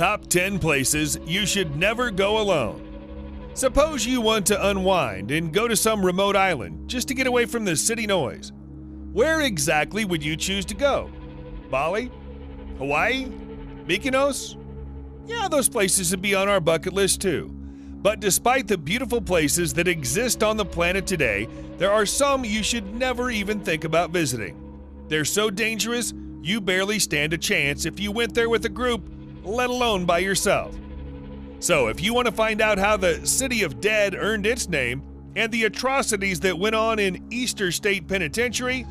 Top 10 places you should never go alone. Suppose you want to unwind and go to some remote island just to get away from the city noise. Where exactly would you choose to go? Bali? Hawaii? Mykonos? Yeah, those places would be on our bucket list too. But despite the beautiful places that exist on the planet today, there are some you should never even think about visiting. They're so dangerous, you barely stand a chance if you went there with a group, let alone by yourself. So if you want to find out how the City of Dead earned its name and the atrocities that went on in Easter State Penitentiary,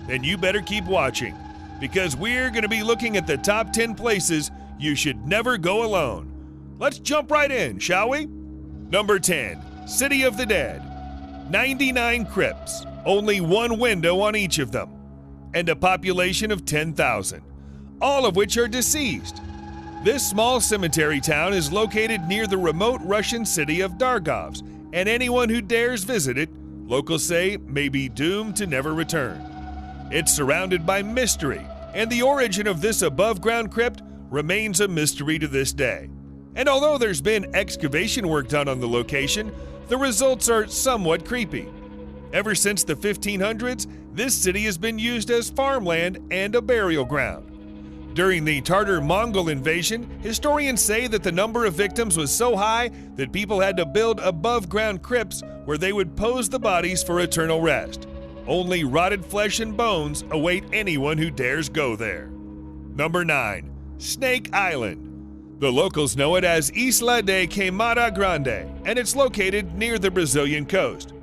then you better keep watching, because we're going to be looking at the top 10 places you should never go alone. Let's jump right in, shall we? Number 10, City of the Dead. 99 crypts, only one window on each of them, and a population of 10,000, all of which are deceased. This small cemetery town is located near the remote Russian city of Dargovsk, and anyone who dares visit it, locals say, may be doomed to never return. It's surrounded by mystery, and the origin of this above-ground crypt remains a mystery to this day. And although there's been excavation work done on the location, the results are somewhat creepy. Ever since the 1500s, this city has been used as farmland and a burial ground. During the Tatar-Mongol invasion, historians say that the number of victims was so high that people had to build above-ground crypts where they would pose the bodies for eternal rest. Only rotted flesh and bones await anyone who dares go there. Number 9. Snake Island. The locals know it as Isla de Queimada Grande, and it's located near the Brazilian coast.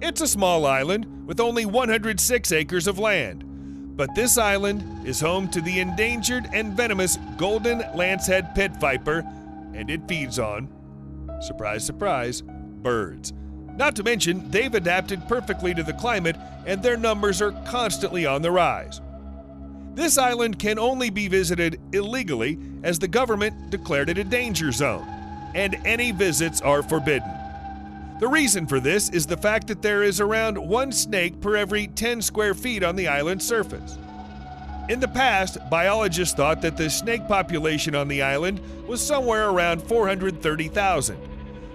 It's a small island with only 106 acres of land. But this island is home to the endangered and venomous golden lancehead pit viper, and it feeds on, surprise, surprise, birds. Not to mention, they've adapted perfectly to the climate, and their numbers are constantly on the rise. This island can only be visited illegally as the government declared it a danger zone, and any visits are forbidden. The reason for this is the fact that there is around one snake per every 10 square feet on the island's surface. In the past, biologists thought that the snake population on the island was somewhere around 430,000.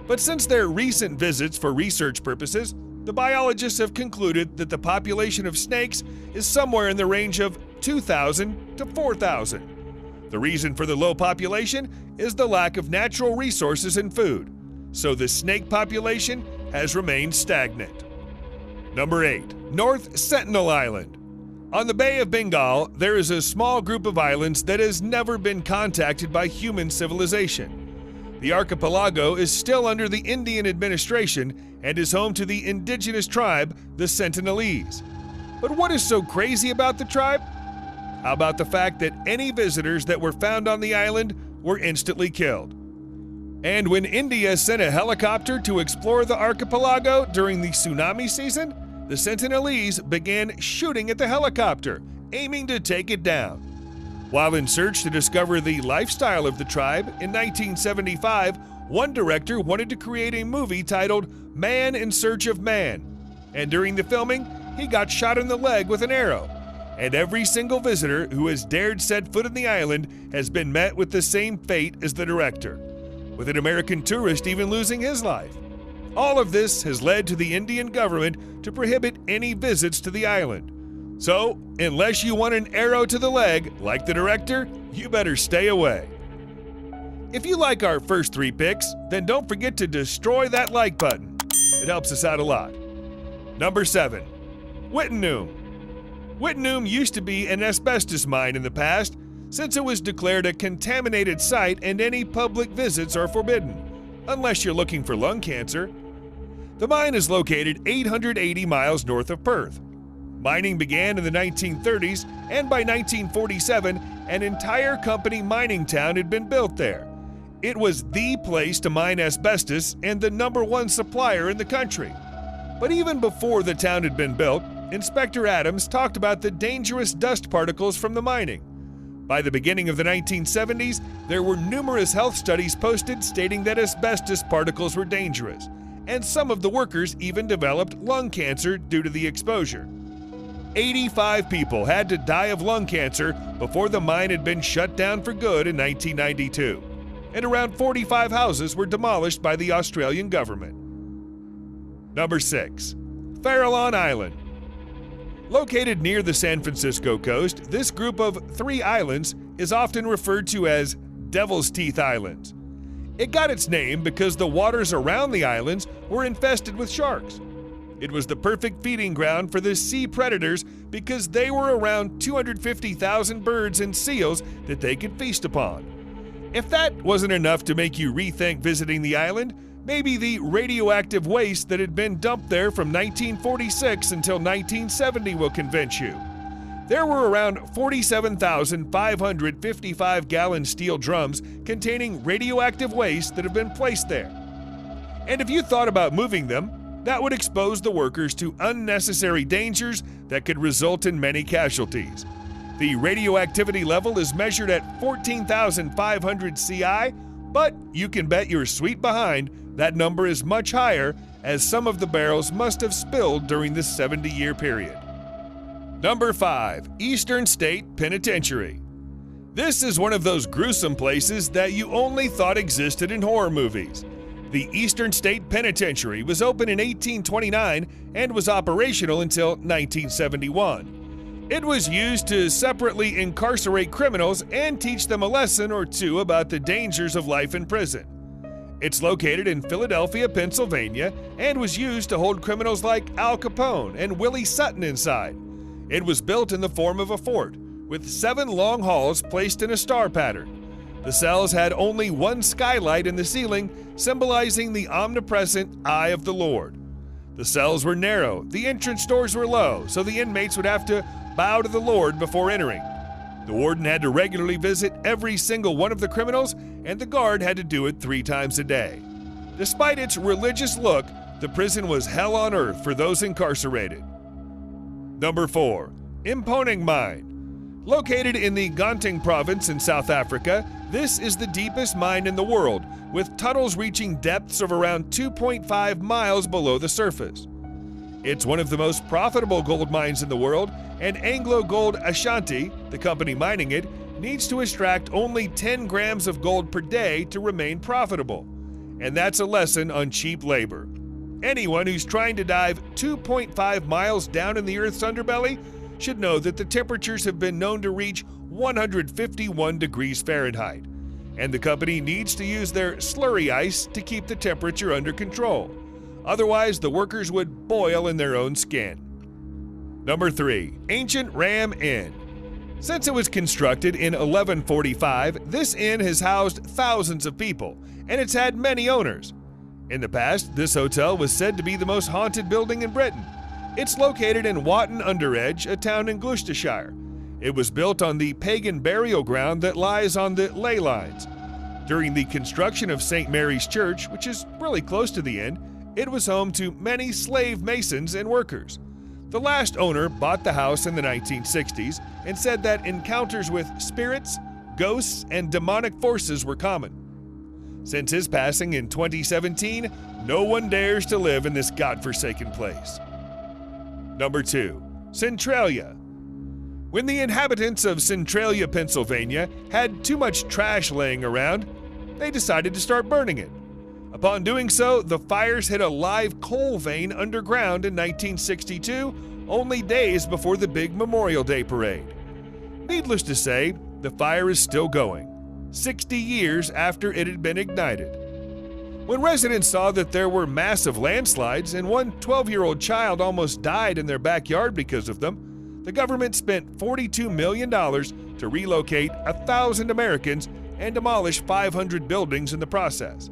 But since their recent visits for research purposes, the biologists have concluded that the population of snakes is somewhere in the range of 2,000 to 4,000. The reason for the low population is the lack of natural resources and food. So the snake population has remained stagnant. Number 8. North Sentinel Island. On the Bay of Bengal, there is a small group of islands that has never been contacted by human civilization. The archipelago is still under the Indian administration and is home to the indigenous tribe, the Sentinelese. But what is so crazy about the tribe? How about the fact that any visitors that were found on the island were instantly killed? And when India sent a helicopter to explore the archipelago during the tsunami season, the Sentinelese began shooting at the helicopter, aiming to take it down. While in search to discover the lifestyle of the tribe, in 1975, one director wanted to create a movie titled Man in Search of Man. And during the filming, he got shot in the leg with an arrow. And every single visitor who has dared set foot on the island has been met with the same fate as the director, with an American tourist even losing his life. All of this has led to the Indian government to prohibit any visits to the island. So, unless you want an arrow to the leg, like the director, you better stay away. If you like our first 3 picks, then don't forget to destroy that like button. It helps us out a lot. Number 7. Wittenoom. Wittenoom used to be an asbestos mine in the past, since it was declared a contaminated site and any public visits are forbidden, unless you're looking for lung cancer. The mine is located 880 miles north of Perth. Mining began in the 1930s, and by 1947, an entire company mining town had been built there. It was the place to mine asbestos and the #1 supplier in the country. But even before the town had been built, Inspector Adams talked about the dangerous dust particles from the mining. By the beginning of the 1970s, there were numerous health studies posted stating that asbestos particles were dangerous, and some of the workers even developed lung cancer due to the exposure. 85 people had to die of lung cancer before the mine had been shut down for good in 1992. and around 45 houses were demolished by the Australian government. Number 6. Farallon Island. Located near the San Francisco coast, this group of 3 islands is often referred to as Devil's Teeth Islands. It got its name because the waters around the islands were infested with sharks. It was the perfect feeding ground for the sea predators because they were around 250,000 birds and seals that they could feast upon. If that wasn't enough to make you rethink visiting the island, maybe the radioactive waste that had been dumped there from 1946 until 1970 will convince you. There were around 47,555-gallon steel drums containing radioactive waste that have been placed there. And if you thought about moving them, that would expose the workers to unnecessary dangers that could result in many casualties. The radioactivity level is measured at 14,500 CI, but you can bet your sweet behind that number is much higher, as some of the barrels must have spilled during this 70-year period. Number 5. Eastern State Penitentiary. This is one of those gruesome places that you only thought existed in horror movies. The Eastern State Penitentiary was opened in 1829 and was operational until 1971. It was used to separately incarcerate criminals and teach them a lesson or two about the dangers of life in prison. It's located in Philadelphia, Pennsylvania, and was used to hold criminals like Al Capone and Willie Sutton inside. It was built in the form of a fort, with 7 long halls placed in a star pattern. The cells had only one skylight in the ceiling, symbolizing the omnipresent eye of the Lord. The cells were narrow, the entrance doors were low, so the inmates would have to bow to the Lord before entering. The warden had to regularly visit every single one of the criminals, and the guard had to do it 3 times a day. Despite its religious look, the prison was hell on earth for those incarcerated. Number 4. Mponeng Mine. Located in the Gauteng province in South Africa, this is the deepest mine in the world, with tunnels reaching depths of around 2.5 miles below the surface. It's one of the most profitable gold mines in the world, and Anglo Gold Ashanti, the company mining it, needs to extract only 10 grams of gold per day to remain profitable. And that's a lesson on cheap labor. Anyone who's trying to dive 2.5 miles down in the Earth's underbelly should know that the temperatures have been known to reach 151 degrees Fahrenheit, and the company needs to use their slurry ice to keep the temperature under control. Otherwise, the workers would boil in their own skin. Number 3. Ancient Ram Inn. Since it was constructed in 1145, this inn has housed thousands of people, and it's had many owners. In the past, this hotel was said to be the most haunted building in Britain. It's located in Watton-under-Edge, a town in Gloucestershire. It was built on the pagan burial ground that lies on the ley lines. During the construction of St. Mary's Church, which is really close to the inn, it was home to many slave masons and workers. The last owner bought the house in the 1960s and said that encounters with spirits, ghosts, and demonic forces were common. Since his passing in 2017, no one dares to live in this godforsaken place. Number 2. Centralia. When the inhabitants of Centralia, Pennsylvania had too much trash laying around, they decided to start burning it. Upon doing so, the fires hit a live coal vein underground in 1962, only days before the big Memorial Day parade. Needless to say, the fire is still going, 60 years after it had been ignited. When residents saw that there were massive landslides and one 12-year-old child almost died in their backyard because of them, the government spent $42 million to relocate 1,000 Americans and demolish 500 buildings in the process.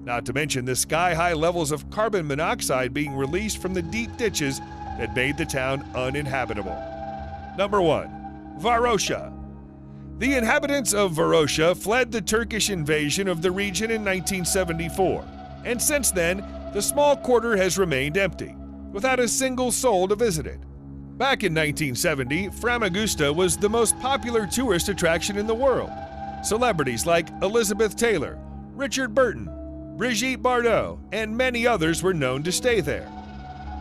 Not to mention the sky-high levels of carbon monoxide being released from the deep ditches that made the town uninhabitable. Number 1. Varosha. The inhabitants of Varosha fled the Turkish invasion of the region in 1974, and since then, the small quarter has remained empty, without a single soul to visit it. Back in 1970, Famagusta was the most popular tourist attraction in the world. Celebrities like Elizabeth Taylor, Richard Burton, Brigitte Bardot, and many others were known to stay there.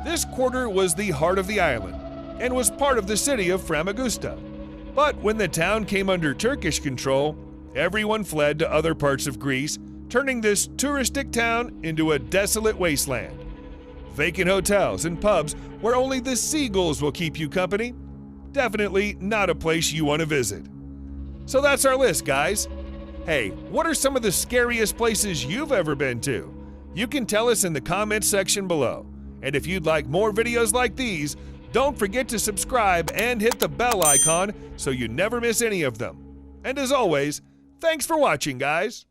This quarter was the heart of the island and was part of the city of Famagusta. But when the town came under Turkish control, Everyone fled to other parts of Greece, turning this touristic town into a desolate wasteland. Vacant hotels and pubs where only the seagulls will keep you company. Definitely not a place you want to visit. So that's our list, guys. Hey, what are some of the scariest places you've ever been to? You can tell us in the comments section below. And if you'd like more videos like these, don't forget to subscribe and hit the bell icon so you never miss any of them. And as always, thanks for watching, guys.